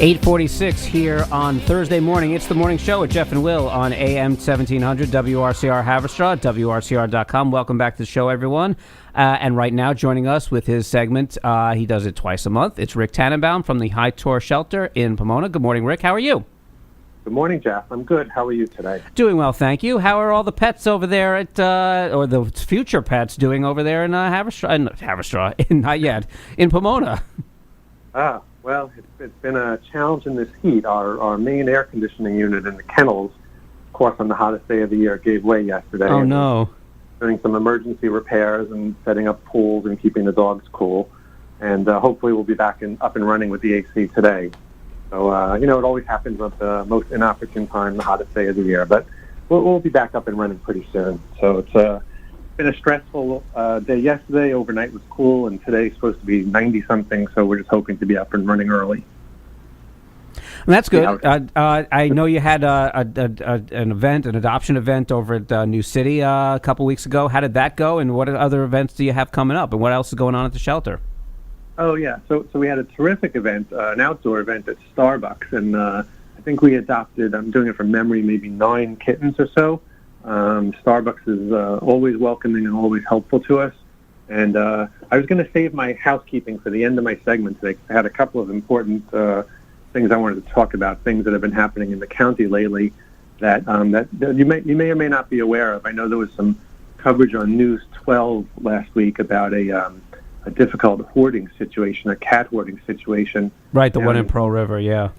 8:46 here on Thursday morning. It's the morning show with Jeff and Will on AM 1700 WRCR Haverstraw, WRCR.com. Welcome back to the show, everyone. And right now, joining us with his segment, he does it twice a month. It's Rick Tannenbaum from the Hi Tor shelter in Pomona. Good morning, Rick. How are you? Good morning, Jeff. I'm good. How are you today? Doing well, thank you. How are all the pets over there at, or the future pets doing over there in not yet, in Pomona? Well, it's been a challenge in this heat. Our main air conditioning unit in the kennels, of course, on the hottest day of the year, gave way yesterday. Oh, no. Doing some emergency repairs and setting up pools and keeping the dogs cool. And hopefully we'll be back up and running with the AC today. So, it always happens at the most inopportune time, the hottest day of the year. But we'll be back up and running pretty soon. So it's been a stressful day yesterday. Overnight was cool, and today's supposed to be 90-something, so we're just hoping to be up and running early. That's good. I know you had an adoption event over at New City a couple weeks ago. How did that go, and what other events do you have coming up, and what else is going on at the shelter? Oh, yeah. So we had a terrific event, an outdoor event at Starbucks, and I think we adopted, I'm doing it from memory, maybe 9 kittens or so. Starbucks is always welcoming and always helpful to us. And I was going to save my housekeeping for the end of my segment today. I had a couple of important things I wanted to talk about, things that have been happening in the county lately that you may or may not be aware of. I know there was some coverage on News 12 last week about a difficult hoarding situation, a cat hoarding situation. Right, the one in Pearl River, yeah.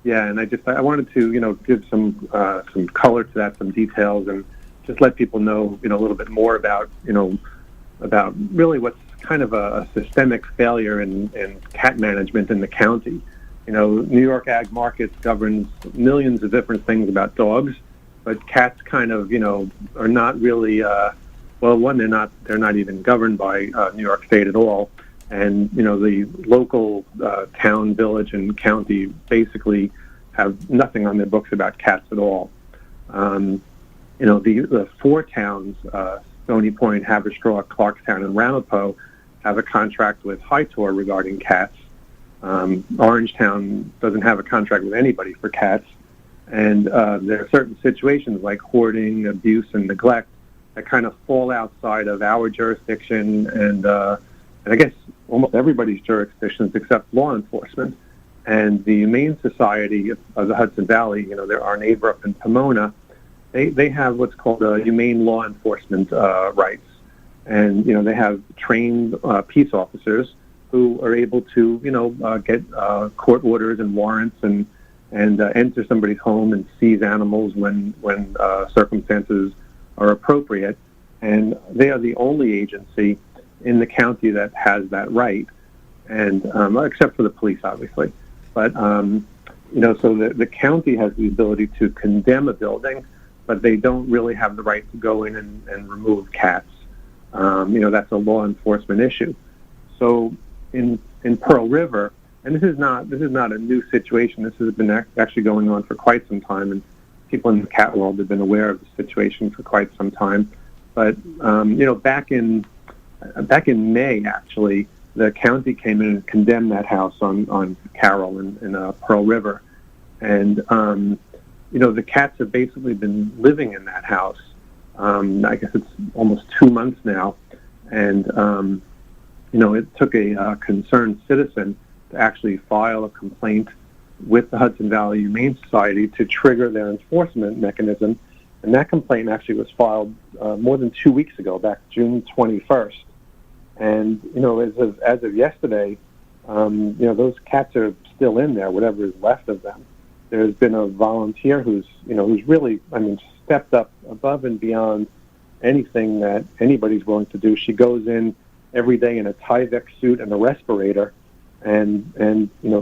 Yeah, and I wanted to, give some color to that, some details, and just let people know, a little bit more about really what's kind of a systemic failure in cat management in the county. New York Ag Markets governs millions of different things about dogs, but cats kind of, are not really, one, they're not even governed by New York State at all. And, the local town, village, and county basically have nothing on their books about cats at all. The 4 towns, Stony Point, Haverstraw, Clarkstown, and Ramapo, have a contract with Hi Tor regarding cats. Orangetown doesn't have a contract with anybody for cats. And there are certain situations like hoarding, abuse, and neglect that kind of fall outside of our jurisdiction and I guess almost everybody's jurisdictions except law enforcement. And the Humane Society of the Hudson Valley, they're our neighbor up in Pomona, they have what's called humane law enforcement rights. And, they have trained peace officers who are able to, get court orders and warrants and enter somebody's home and seize animals when circumstances are appropriate. And they are the only agency in the county that has that right, and except for the police, obviously. But, so the county has the ability to condemn a building, but they don't really have the right to go in and remove cats. That's a law enforcement issue. So in Pearl River, and this is not a new situation. This has been actually going on for quite some time, and people in the cat world have been aware of the situation for quite some time. But back in May, actually, the county came in and condemned that house on Carroll in Pearl River, and the cats have basically been living in that house. I guess it's almost 2 months now, and it took a concerned citizen to actually file a complaint with the Hudson Valley Humane Society to trigger their enforcement mechanism. And that complaint actually was filed more than 2 weeks ago, back June 21st. And, as of yesterday, those cats are still in there, whatever is left of them. There's been a volunteer who's really, stepped up above and beyond anything that anybody's willing to do. She goes in every day in a Tyvek suit and a respirator and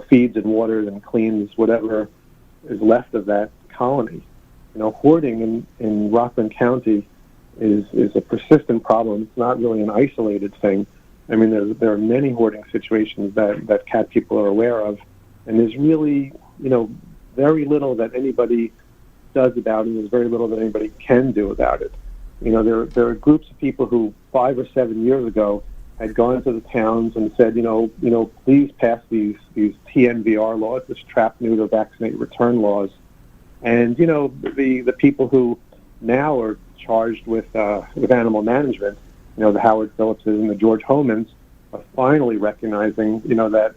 feeds and waters and cleans whatever is left of that colony. Hoarding in Rockland County is a persistent problem. It's not really an isolated thing. There are many hoarding situations that cat people are aware of, and there's really, very little that anybody does about it, and there's very little that anybody can do about it. There are groups of people who 5 or 7 years ago had gone to the towns and said, please pass these TNVR laws, this trap, neuter, vaccinate, return laws. And the people who now are charged with animal management, the Howard Phillipses and the George Homans, are finally recognizing, that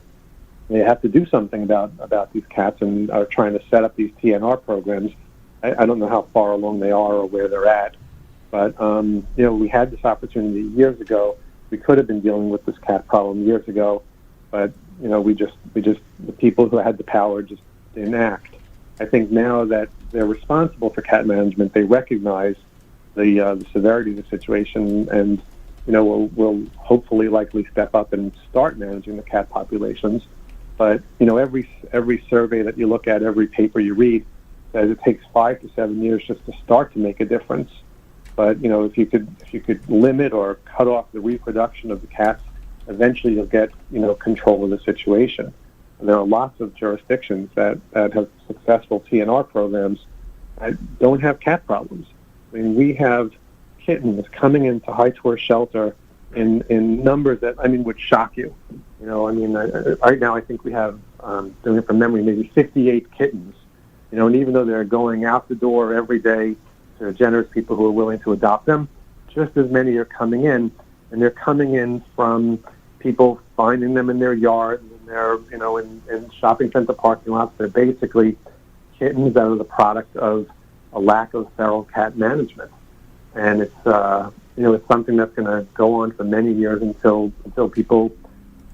they have to do something about these cats and are trying to set up these TNR programs. I don't know how far along they are or where they're at, but we had this opportunity years ago. We could have been dealing with this cat problem years ago, but we just the people who had the power just didn't act. I think now that they're responsible for cat management, they recognize the severity of the situation, and will hopefully likely step up and start managing the cat populations. But every survey that you look at, every paper you read, says it takes 5 to 7 years just to start to make a difference. But if you could limit or cut off the reproduction of the cats, eventually you'll get control of the situation. And there are lots of jurisdictions that have successful TNR programs that don't have cat problems. I mean, we have kittens coming into Hi Tor shelter in numbers that would shock you. Right now I think we have, doing it from memory, maybe 58 kittens. And even though they're going out the door every day to generous people who are willing to adopt them, just as many are coming in, and they're coming in from people finding them in their yards, and they're in shopping center parking lots. They're basically kittens that are the product of a lack of feral cat management, and it's it's something that's going to go on for many years until people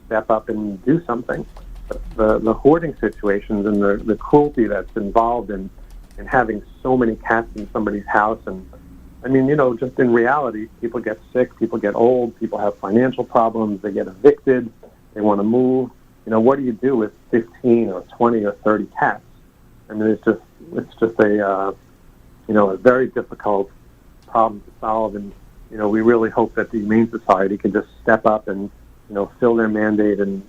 step up and do something. But the hoarding situations and the cruelty that's involved in having so many cats in somebody's house, and just in reality, people get sick, people get old, people have financial problems, they get evicted, they want to move. What do you do with 15 or 20 or 30 cats? It's just a very difficult problem to solve, and we really hope that the Humane Society can just step up and fill their mandate and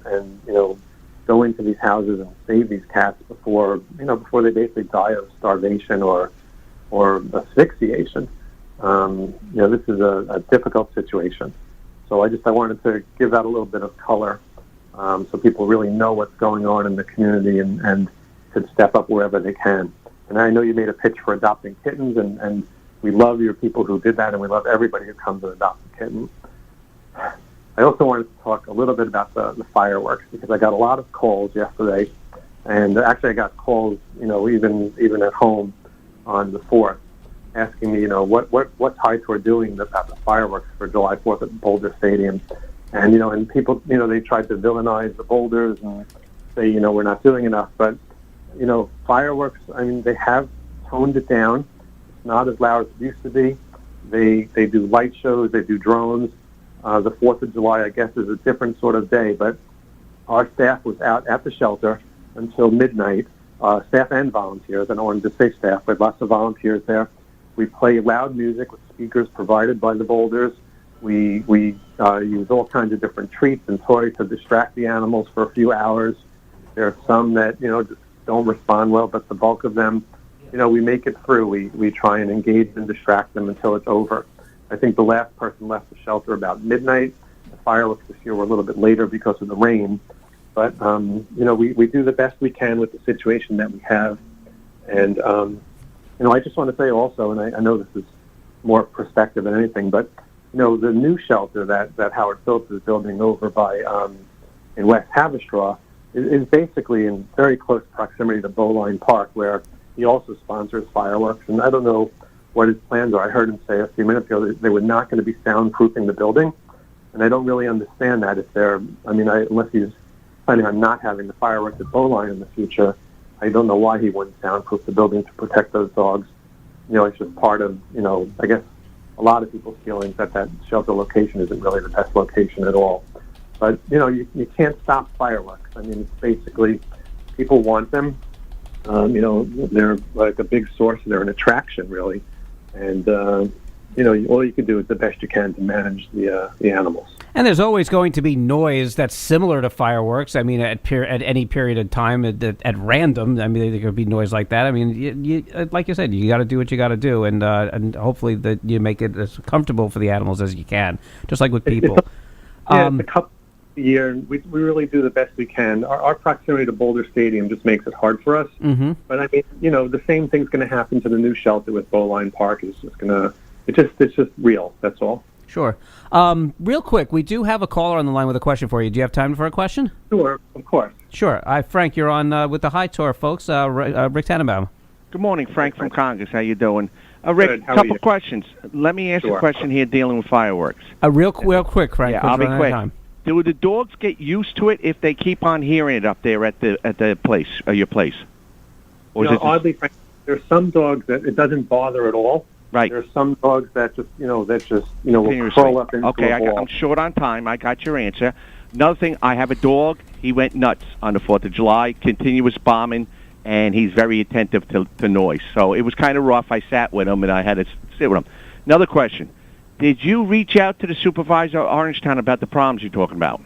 go into these houses and save these cats before they basically die of starvation or asphyxiation. This is a difficult situation. So I wanted to give that a little bit of color, so people really know what's going on in the community and could step up wherever they can. And I know you made a pitch for adopting kittens, and we love your people who did that, and we love everybody who comes and adopts a kitten. I also wanted to talk a little bit about the fireworks, because I got a lot of calls yesterday, and actually I got calls, even at home on the 4th, asking me, what's Hi Tor doing about the fireworks for July 4th at Boulder Stadium, and people, they tried to villainize the Boulders and say, we're not doing enough, but fireworks, they have toned it down. It's not as loud as it used to be. They do light shows, they do drones. The 4th of July, I guess, is a different sort of day, but our staff was out at the shelter until midnight, staff and volunteers. I don't want to just say staff, but lots of volunteers there. We play loud music with speakers provided by the Boulders. We use all kinds of different treats and toys to distract the animals for a few hours. There are some that, just don't respond well, but the bulk of them, we make it through. We try and engage and distract them until it's over. I think the last person left the shelter about midnight. The fireworks this year were a little bit later because of the rain. But, we do the best we can with the situation that we have. And, I just want to say also, and I know this is more perspective than anything, but, the new shelter that Howard Phillips is building over by in West Haverstraw is basically in very close proximity to Bowline Park, where he also sponsors fireworks. And I don't know what his plans are. I heard him say a few minutes ago that they were not going to be soundproofing the building, and I don't really understand that. If they're, unless he's planning on not having the fireworks at Bowline in the future, I don't know why he wouldn't soundproof the building to protect those dogs. It's just part of, I guess a lot of people's feelings that shelter location isn't really the best location at all. But, you can't stop fireworks. It's basically, people want them. They're like a big source. They're an attraction, really. And, all you can do is the best you can to manage the animals. And there's always going to be noise that's similar to fireworks. At any period of time, at random. There could be noise like that. You like you said, you got to do what you got to do, and hopefully that you make it as comfortable for the animals as you can, just like with people. Yeah, it's a couple a year, and we really do the best we can. Our proximity to Boulder Stadium just makes it hard for us. Mm-hmm. But I mean, the same thing's going to happen to the new shelter with Bowline Park. It's just real. That's all. Sure. Real quick, we do have a caller on the line with a question for you. Do you have time for a question? Sure, of course. Sure. Frank, you're on with the Hi Tor folks. Rick Tannenbaum. Good morning, Frank from Congress. How you doing? Rick, Good. How are couple you? questions. Let me ask Sure. a question here dealing with fireworks. Real quick, Frank. Yeah, 'cause I'll be we're running out of quick. time. Do the dogs get used to it if they keep on hearing it up there at the place, your place? Or is it just- Oddly, Frank, there's some dogs that it doesn't bother at all. right? There's some dogs that just will Continuously. crawl up into Okay, a ball. I'm short on time. I got your answer. Another thing, I have a dog. He went nuts on the 4th of July, continuous bombing, and he's very attentive to noise. So it was kind of rough. I sat with him, and I had to sit with him. Another question. Did you reach out to the supervisor of Orangetown about the problems you're talking about?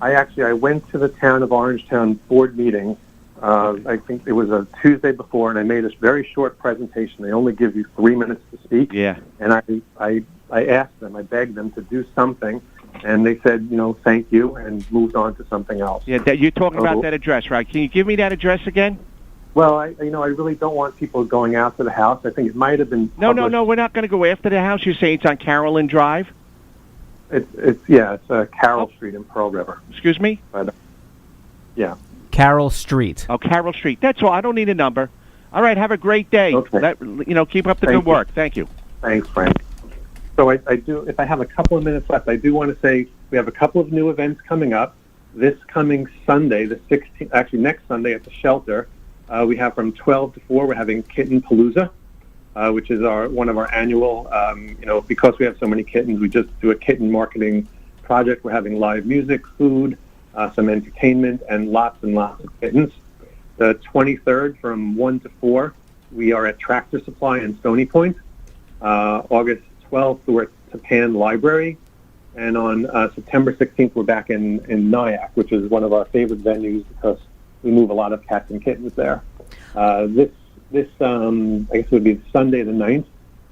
I went to the town of Orangetown board meeting. I think it was a Tuesday before, and I made a very short presentation. They only give you 3 minutes to speak. Yeah. And I asked them, I begged them to do something, and they said, thank you, and moved on to something else. Yeah, you're talking about that address, right? Can you give me that address again? Well, I really don't want people going out to the house. I think it might have been No, published. we're not going to go after the house. You're saying it's on Carolyn Drive? It's Carroll Street in Pearl River. Excuse me? But, yeah. Carroll Street. Oh, Carroll Street. That's all. I don't need a number. All right, have a great day. Okay. Keep up the Thank good you. work. Thank you. Thanks, Frank. So I do, if I have a couple of minutes left, I do want to say we have a couple of new events coming up. This coming Sunday, the 16th, actually next Sunday at the shelter, we have from 12 to 4, we're having Kitten Palooza, which is one of our annual, because we have so many kittens, we just do a kitten marketing project. We're having live music, food, some entertainment, and lots of kittens. The 23rd from 1 to 4, we are at Tractor Supply in Stony Point. August 12th, we're at Tapan Library. And on September 16th, we're back in Nyack, which is one of our favorite venues because we move a lot of cats and kittens there. This I guess it would be Sunday the 9th.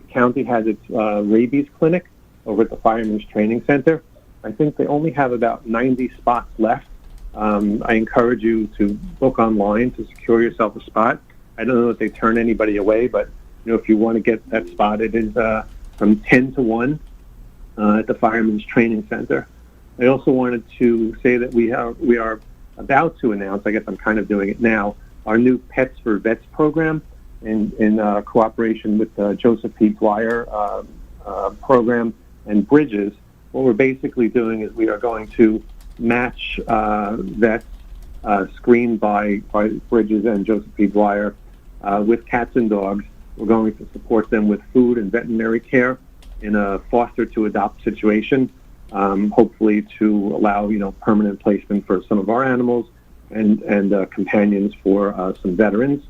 The county has its rabies clinic over at the Firemen's Training Center. I think they only have about 90 spots left. I encourage you to book online to secure yourself a spot. I don't know if they turn anybody away, but if you want to get that spot, it is from 10 to 1 at the Firemen's Training Center. I also wanted to say that we are about to announce, I guess I'm kind of doing it now, our new Pets for Vets program in cooperation with the Joseph P. Dwyer program and Bridges. What we're basically doing is we are going to match vets screened by Bridges and Joseph P. Dwyer with cats and dogs. We're going to support them with food and veterinary care in a foster-to-adopt situation, hopefully to allow permanent placement for some of our animals and companions for some veterans.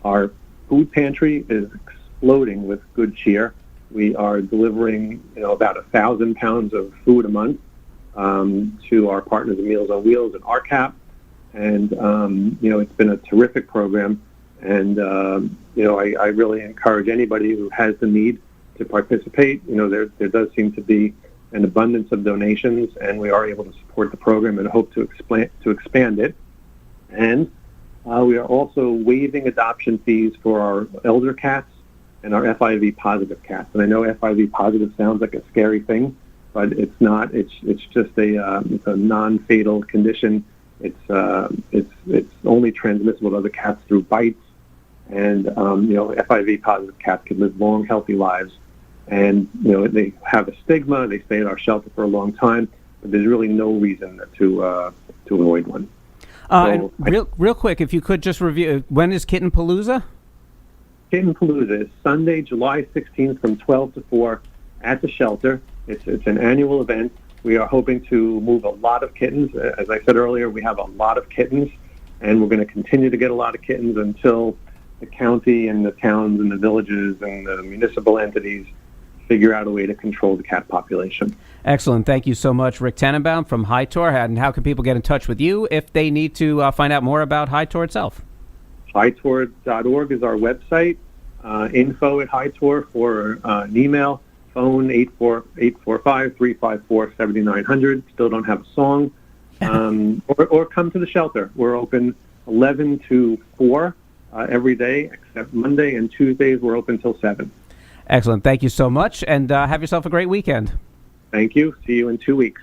Our food pantry is exploding with good cheer. We are delivering about 1,000 pounds of food a month to our partners at Meals on Wheels and RCAP, and it's been a terrific program. And I really encourage anybody who has the need to participate. There does seem to be an abundance of donations, and we are able to support the program and hope to expand it. And we are also waiving adoption fees for our elder cats and our FIV positive cats. And I know FIV positive sounds like a scary thing, but it's not. It's just it's a non-fatal condition. It's only transmissible to other cats through bites. And FIV positive cats can live long, healthy lives. And they have a stigma. They stay at our shelter for a long time, but there's really no reason to avoid one. And real quick, if you could just review, when is Kitten Palooza? Kitten Palooza is Sunday, July 16th from 12 to 4 at the shelter. It's an annual event. We are hoping to move a lot of kittens. As I said earlier, we have a lot of kittens, and we're going to continue to get a lot of kittens until the county and the towns and the villages and the municipal entities figure out a way to control the cat population. Excellent. Thank you so much, Rick Tannenbaum from Hi Tor. And how can people get in touch with you if they need to find out more about Hi Tor itself? HiTor.org is our website. Info at Hi Tor for an email. phone 845-354-7900. Still don't have a song. Or come to the shelter. We're open 11 to 4 every day, except Monday and Tuesdays we're open till 7. Excellent. Thank you so much, and have yourself a great weekend. Thank you. See you in 2 weeks.